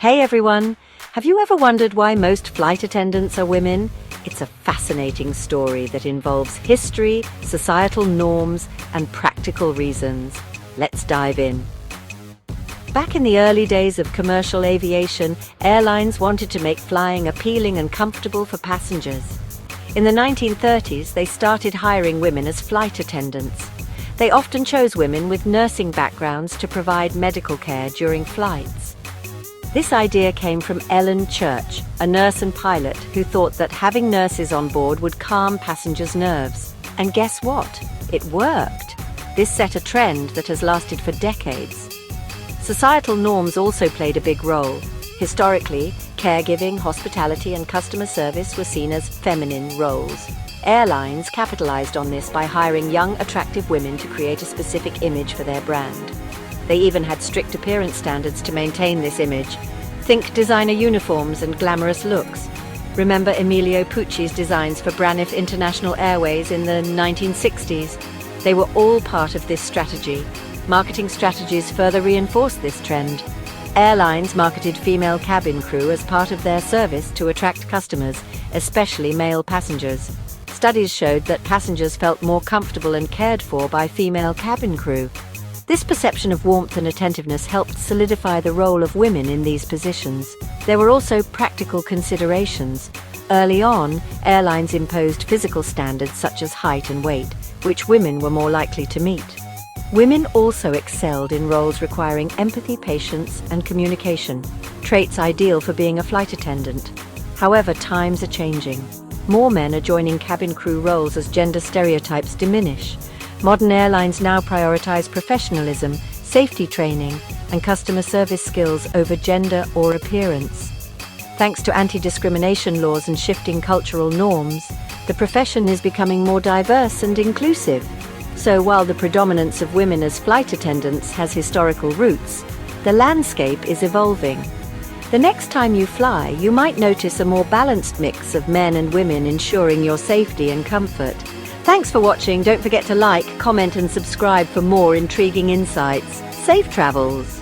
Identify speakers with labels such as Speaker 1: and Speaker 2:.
Speaker 1: Hey everyone! Have you ever wondered why most flight attendants are women? It's a fascinating story that involves history, societal norms, and practical reasons. Let's dive in. Back in the early days of commercial aviation, airlines wanted to make flying appealing and comfortable for passengers. In the 1930s, they started hiring women as flight attendants. They often chose women with nursing backgrounds to provide medical care during flights. This idea came from Ellen Church, a nurse and pilot who thought that having nurses on board would calm passengers' nerves. And guess what? It worked. This set a trend that has lasted for decades. Societal norms also played a big role. Historically, caregiving, hospitality, and customer service were seen as feminine roles. Airlines capitalized on this by hiring young, attractive women to create a specific image for their brand. They even had strict appearance standards to maintain this image. Think designer uniforms and glamorous looks. Remember Emilio Pucci's designs for Braniff International Airways in the 1960s? They were all part of this strategy. Marketing strategies further reinforced this trend. Airlines marketed female cabin crew as part of their service to attract customers, especially male passengers. Studies showed that passengers felt more comfortable and cared for by female cabin crew. This perception of warmth and attentiveness helped solidify the role of women in these positions. There were also practical considerations. Early on, airlines imposed physical standards such as height and weight, which women were more likely to meet. Women also excelled in roles requiring empathy, patience, and communication, traits ideal for being a flight attendant. However, times are changing. More men are joining cabin crew roles as gender stereotypes diminish. Modern airlines now prioritize professionalism, safety training, and customer service skills over gender or appearance. Thanks to anti-discrimination laws and shifting cultural norms, the profession is becoming more diverse and inclusive. So while the predominance of women as flight attendants has historical roots, the landscape is evolving. The next time you fly, you might notice a more balanced mix of men and women ensuring your safety and comfort. Thanks for watching. Don't forget to like, comment, and subscribe for more intriguing insights. Safe travels!